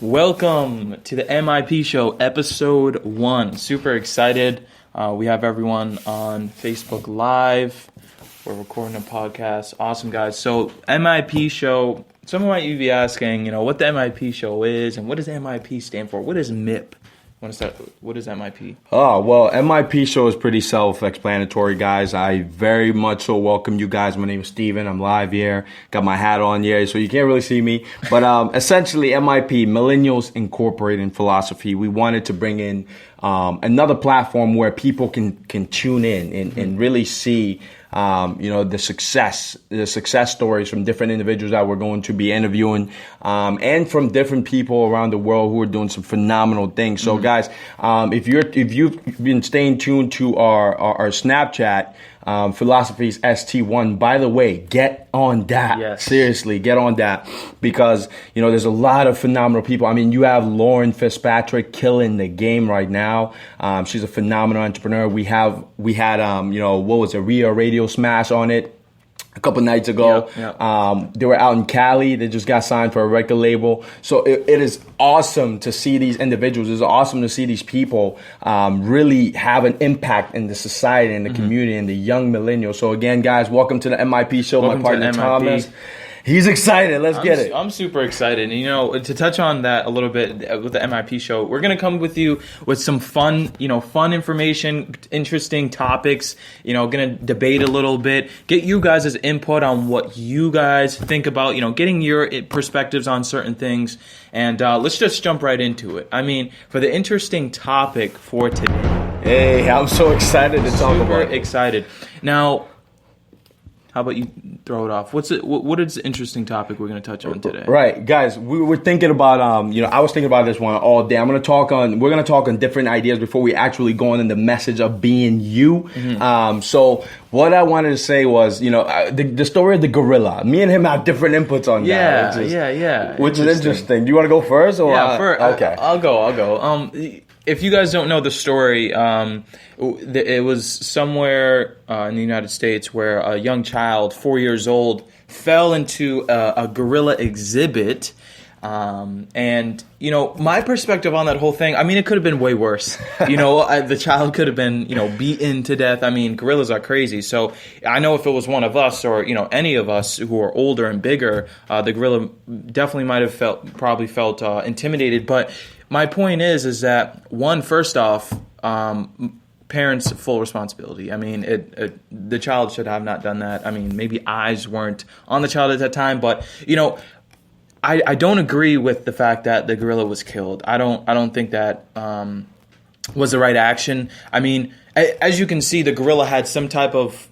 Welcome to the MIP Show, episode 1. Super excited. We have everyone on Facebook Live. We're recording a podcast. Awesome, guys. So, MIP Show, someone might be asking, what the MIP Show is and what does MIP stand for? What is MIP? What is MIP? Oh, well, MIP Show is pretty self-explanatory, guys. I very much so welcome you guys. My name is Steven. I'm live here. Got my hat on here, so you can't really see me. But essentially, MIP, Millennials Incorporated in Philosophy, we wanted to bring in another platform where people can tune in and really see the success stories from different individuals that we're going to be interviewing, and from different people around the world who are doing some phenomenal things. So, guys, if you've been staying tuned to our Snapchat, Philosophies ST1, by the way, get on that. Yes. Seriously, get on that, because there's a lot of phenomenal people. I mean, you have Lauren Fitzpatrick killing the game right now. She's a phenomenal entrepreneur. We had what was it, Rio Radio Smash on it a couple nights ago. Yep. They were out in Cali. They just got signed for a record label. So it is awesome to see these individuals. It's awesome to see these people really have an impact in the society and the community and the young millennials. So again, guys, welcome to the MIP Show. Welcome my partner to MIP. Thomas. He's excited. Let's get it. I'm super excited. And, to touch on that a little bit with the MIP Show, we're going to come with you with some fun information, interesting topics, going to debate a little bit, get you guys' input on what you guys think about, getting your perspectives on certain things. And let's just jump right into it. I mean, for the interesting topic for today. Hey, I'm so excited to talk about it. Super excited. Now, how about you throw it off? What is the interesting topic we're going to touch on today? Right, guys, we were thinking about, I was thinking about this one all day. We're going to talk on different ideas before we actually go on in the message of being you. So what I wanted to say was, the story of the gorilla. Me and him have different inputs on that. Yeah. Which is interesting. Do you want to go first? Or okay. I'll go. If you guys don't know the story, it was somewhere in the United States where a young child, 4 years old, fell into a gorilla exhibit. And my perspective on that whole thing, I mean, it could have been way worse. The child could have been, beaten to death. I mean, gorillas are crazy. So I know if it was one of us or, any of us who are older and bigger, the gorilla definitely might have probably felt intimidated. But my point is that, first off, parents' full responsibility. I mean, the child should have not done that. I mean, maybe eyes weren't on the child at that time, but, I don't agree with the fact that the gorilla was killed. I don't think that was the right action. I mean, as you can see, the gorilla had some type of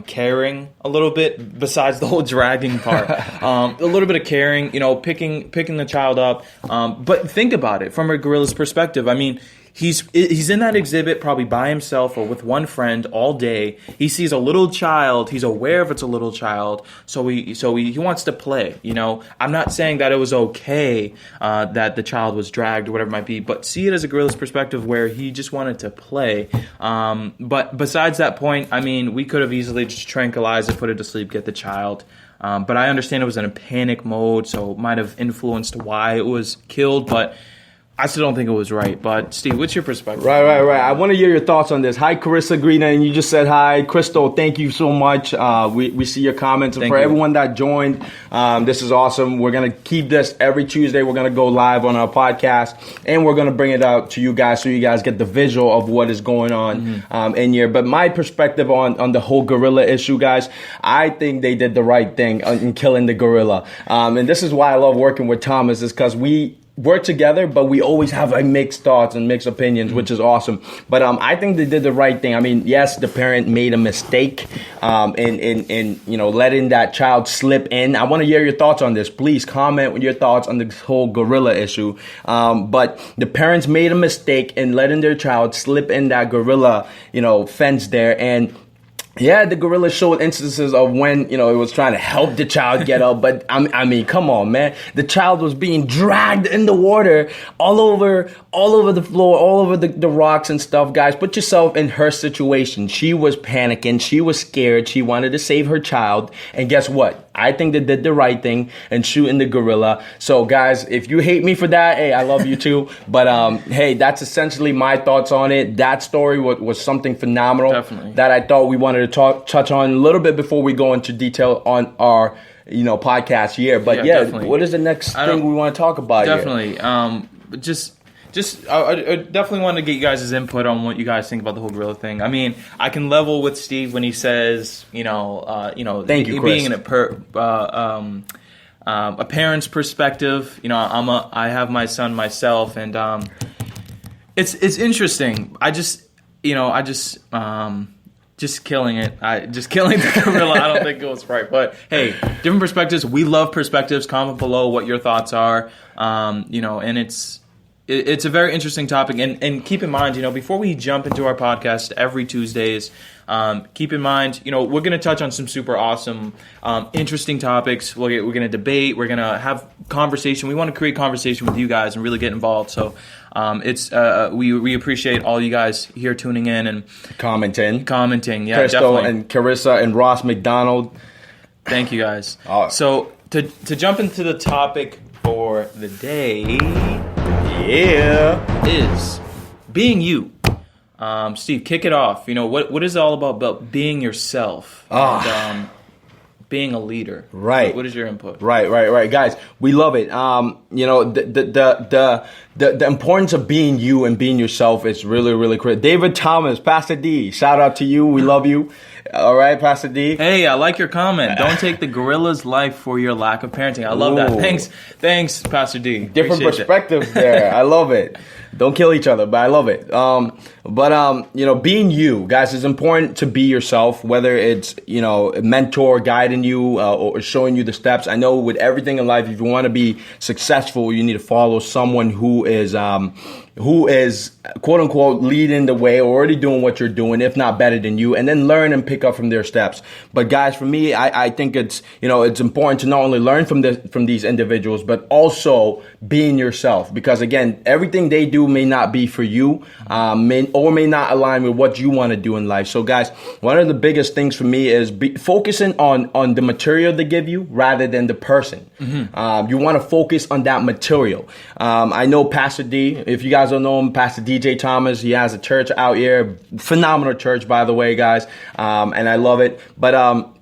caring a little bit besides the whole dragging part. A little bit of caring, picking the child up. But think about it from a gorilla's perspective. I mean, he's in that exhibit probably by himself or with one friend all day. He sees a little child. He's aware of it's a little child. So he wants to play. I'm not saying that it was okay that the child was dragged or whatever it might be, but see it as a gorilla's perspective where he just wanted to play. But besides that point, I mean, we could have easily just tranquilized it, put it to sleep, get the child. But I understand it was in a panic mode, so it might have influenced why it was killed. But I still don't think it was right. But, Steve, what's your perspective? Right. I want to hear your thoughts on this. Hi, Carissa Green, and you just said hi. Crystal, thank you so much. We see your comments. And for everyone that joined, this is awesome. We're going to keep this every Tuesday. We're going to go live on our podcast, and we're going to bring it out to you guys so you guys get the visual of what is going on in here. But my perspective on the whole gorilla issue, guys, I think they did the right thing in killing the gorilla. And this is why I love working with Thomas, is because we work together, but we always have mixed thoughts and mixed opinions, which is awesome. But I think they did the right thing. I mean, yes, the parent made a mistake in letting that child slip in. I want to hear your thoughts on this. Please comment with your thoughts on this whole gorilla issue. But the parents made a mistake in letting their child slip in that gorilla, fence there. And yeah, the gorilla showed instances of when, it was trying to help the child get up. But I mean, come on, man. The child was being dragged in the water all over the floor, all over the rocks and stuff. Guys, put yourself in her situation. She was panicking. She was scared. She wanted to save her child. And guess what? I think they did the right thing in shooting the gorilla. So guys, if you hate me for that, hey, I love you too. But hey, that's essentially my thoughts on it. That story was something phenomenal. Definitely. That I thought we wanted to touch on a little bit before we go into detail on our podcast here. But yeah, what is the next thing we want to talk about? Definitely. I definitely want to get you guys' input on what you guys think about the whole gorilla thing. I mean, I can level with Steve when he says, Thank you, Chris. Being in a parent's perspective. I have my son myself, and it's interesting. Just killing it. Just killing the gorilla. I don't think it was right. But hey, different perspectives. We love perspectives. Comment below what your thoughts are. And it's a very interesting topic. And keep in mind, before we jump into our podcast every Tuesdays, keep in mind, we're going to touch on some super awesome, interesting topics. We're going to debate. We're going to have conversation. We want to create conversation with you guys and really get involved. So we appreciate all you guys here tuning in and commenting. Yeah, Crystal definitely. And Carissa and Ross McDonald. Thank you guys. So to jump into the topic for the day, is being you. Steve, kick it off. What is it all about being yourself and being a leader? Right. What is your input? Right. Guys, we love it. The importance of being you and being yourself is really, really critical. David Thomas, Pastor D, shout out to you. We love you. All right, Pastor D. Hey, I like your comment. Don't take the gorilla's life for your lack of parenting. I love that. Thanks, Pastor D. Different perspectives there. I love it. Don't kill each other, but I love it. Being you, guys, it's important to be yourself, whether it's, a mentor guiding you or showing you the steps. I know with everything in life, if you want to be successful, you need to follow someone who is quote unquote leading the way or already doing what you're doing, if not better than you, and then learn and pick up from their steps. But guys, for me, I think it's important to not only learn from these individuals, but also being yourself, because again, everything they do may not be for you, may not align with what you want to do in life. So guys, one of the biggest things for me is focusing on the material they give you rather than the person. Mm-hmm. You want to focus on that material. I know Pastor D, if you guys don't know him, Pastor DJ Thomas, he has a church out here, phenomenal church, by the way, guys, and I love it. But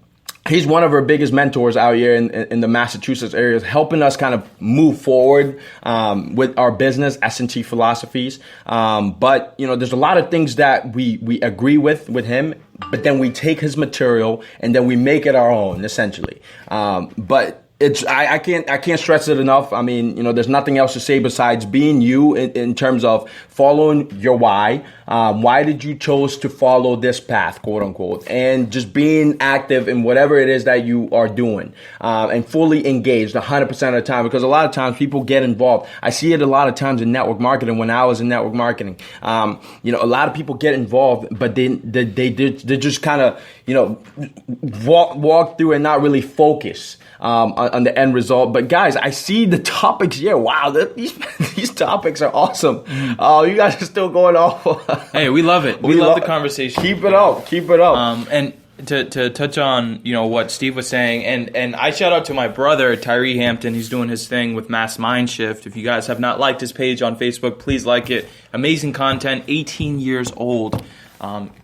he's one of our biggest mentors out here in the Massachusetts area, helping us kind of move forward with our business, S&T philosophies. But there's a lot of things that we agree with him, but then we take his material and then we make it our own, essentially. But I can't stress it enough. I mean, there's nothing else to say besides being you in terms of following your why. Why did you chose to follow this path, quote unquote, and just being active in whatever it is that you are doing, and fully engaged 100% of the time, because a lot of times people get involved. I see it a lot of times in network marketing. When I was in network marketing, a lot of people get involved, but they just kind of, walk through and not really focus on the end result. But guys, I see the topics here. Wow, these topics are awesome. You guys are still going off. Hey, we love it. We love the conversation. Keep it up. And to touch on what Steve was saying, and I shout out to my brother Tyree Hampton. He's doing his thing with Mass Mind Shift. If you guys have not liked his page on Facebook, please like it. Amazing content. 18 years old.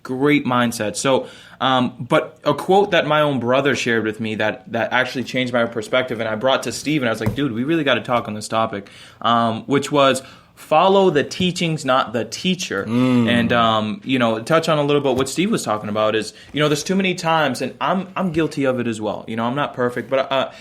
Great mindset. So, but a quote that my own brother shared with me that actually changed my perspective, and I brought to Steve, and I was like, dude, we really got to talk on this topic, which was, follow the teachings, not the teacher. And touch on a little bit what Steve was talking about is, there's too many times, and I'm guilty of it as well. I'm not perfect, but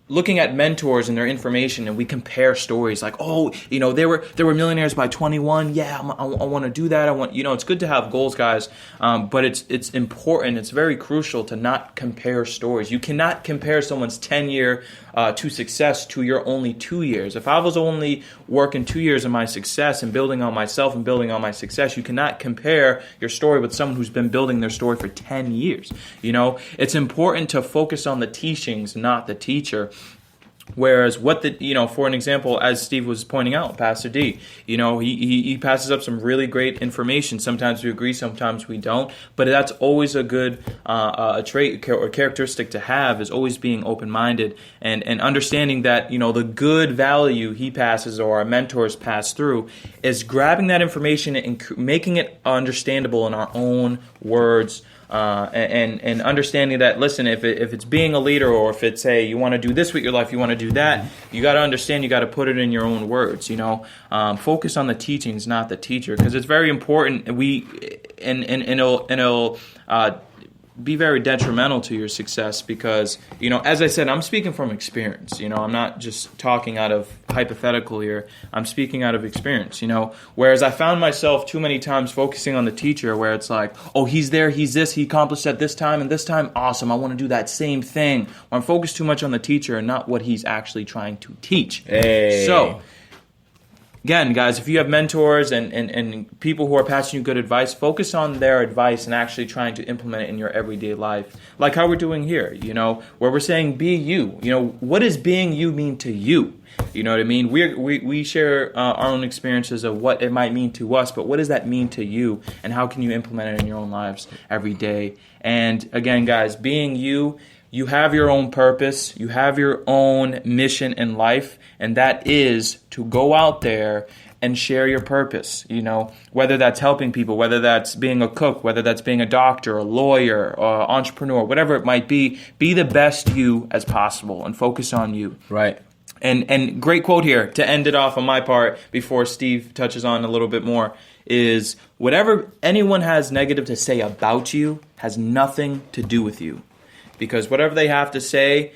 looking at mentors and their information, and we compare stories like, they were millionaires by 21. Yeah, I want to do that. I want, it's good to have goals, guys. But it's important. It's very crucial to not compare stories. You cannot compare someone's 10-year to success to your only 2 years. If I was only working 2 years of my success and building on myself and building on my success, you cannot compare your story with someone who's been building their story for 10 years. It's important to focus on the teachings, not the teacher. Whereas for an example, as Steve was pointing out, Pastor D, he passes up some really great information. Sometimes we agree, sometimes we don't. But that's always a good a trait or characteristic to have, is always being open-minded and understanding that, the good value he passes or our mentors pass through is grabbing that information and making it understandable in our own words. And understanding that, listen, if it's being a leader, or if it's, hey, you want to do this with your life, you want to do that, you got to understand, you got to put it in your own words. Focus on the teachings, not the teacher, because it's very important. It'll be very detrimental to your success, because as I said, I'm speaking from experience. I'm not just talking out of hypothetical here. I'm speaking out of experience. Whereas I found myself too many times focusing on the teacher, where it's like, oh, he's there, he's this, he accomplished at this time and this time, awesome, I want to do that same thing. Or I'm focused too much on the teacher and not what he's actually trying to teach. Hey. So again, guys, if you have mentors and people who are passing you good advice, focus on their advice and actually trying to implement it in your everyday life. Like how we're doing here, where we're saying be you. What does being you mean to you? You know what I mean? We share our own experiences of what it might mean to us, but what does that mean to you? And how can you implement it in your own lives every day? And again, guys, being you, you have your own purpose, you have your own mission in life, and that is to go out there and share your purpose, whether that's helping people, whether that's being a cook, whether that's being a doctor, a lawyer, or entrepreneur, whatever it might be the best you as possible and focus on you. Right. And great quote here to end it off on my part before Steve touches on a little bit more is, whatever anyone has negative to say about you has nothing to do with you. Because whatever they have to say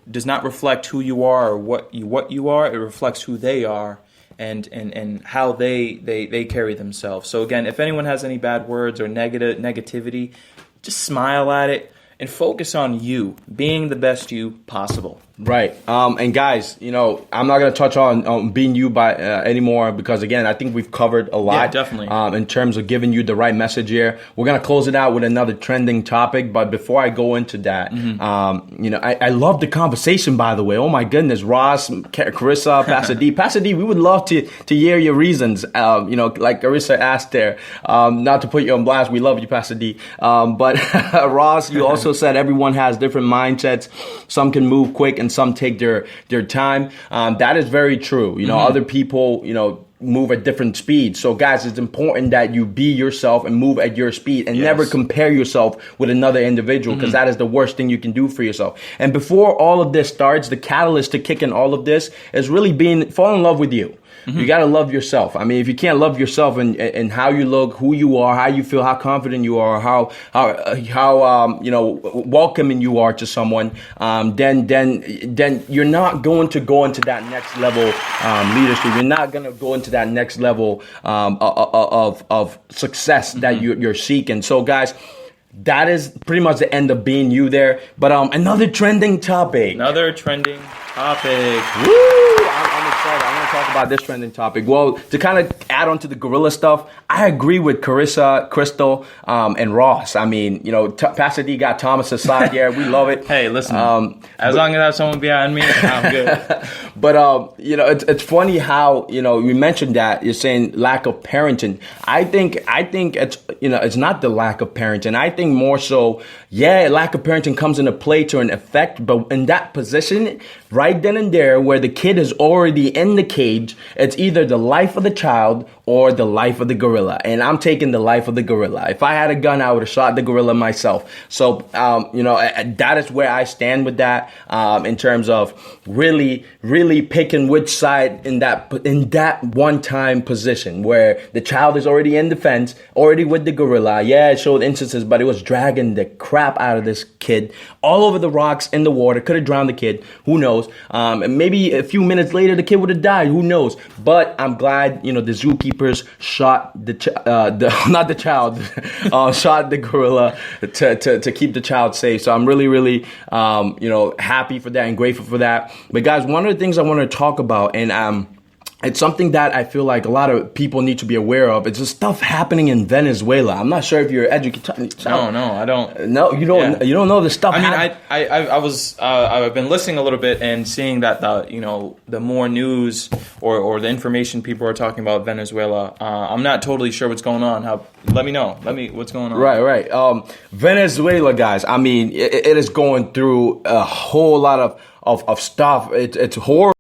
does not reflect who you are or what you are. It reflects who they are and how they carry themselves. So again, if anyone has any bad words or negativity, just smile at it and focus on you being the best you possible. Right. And guys, I'm not going to touch on being you anymore, because again, I think we've covered a lot. Yeah, definitely. In terms of giving you the right message here. We're going to close it out with another trending topic. But before I go into that, I love the conversation, by the way. Oh my goodness, Ross, Carissa, Pastor D. Pastor D, we would love to hear your reasons. Like Carissa asked there, not to put you on blast. We love you, Pastor D. But Ross, you also said everyone has different mindsets. Some can move quick and some take their time. That is very true. Other people, move at different speeds. So guys, it's important that you be yourself and move at your speed and never compare yourself with another individual, because that is the worst thing you can do for yourself. And before all of this starts, the catalyst to kick in all of this is really fall in love with you. You got to love yourself. I mean, if you can't love yourself and how you look, who you are, how you feel, how confident you are, how welcoming you are to someone, then you're not going to go into that next level leadership. You're not going to go into that next level of success that you're seeking. So, guys, that is pretty much the end of being you there. But another trending topic. Woo! I'm excited. I'm going to talk about this trending topic. Well, to kind of add on to the gorilla stuff, I agree with Carissa, Crystal, and Ross. I mean, Pastor D got Thomas's side here. We love it. Hey, listen, as long as I have someone behind me, I'm good. But, it's funny how, you mentioned that you're saying lack of parenting. I think it's, it's not the lack of parenting. I think more so, lack of parenting comes into play to an effect, but in that position, right then and there, where the kid is already in the cage, it's either the life of the child or the life of the gorilla. And I'm taking the life of the gorilla. If I had a gun, I would have shot the gorilla myself. So, that is where I stand with that, in terms of really, really picking which side in that one-time position where the child is already in the fence, already with the gorilla. Yeah, it showed instances, but it was dragging the crap out of this kid all over the rocks, in the water. Could have drowned the kid. Who knows? And maybe a few minutes later, the kid would have died. Who knows? But I'm glad, the zookeepers shot shot the gorilla to keep the child safe. So I'm really, really, happy for that and grateful for that. But guys, one of the things I want to talk about, and it's something that I feel like a lot of people need to be aware of. It's just stuff happening in Venezuela. I'm not sure if you're educated. No, I don't. No, you don't. Yeah. You don't know the stuff. I mean, I've been listening a little bit and seeing that the more news or the information people are talking about Venezuela. I'm not totally sure what's going on. Let me know. What's going on. Right. Venezuela, guys. I mean, it is going through a whole lot of stuff. It's horrible.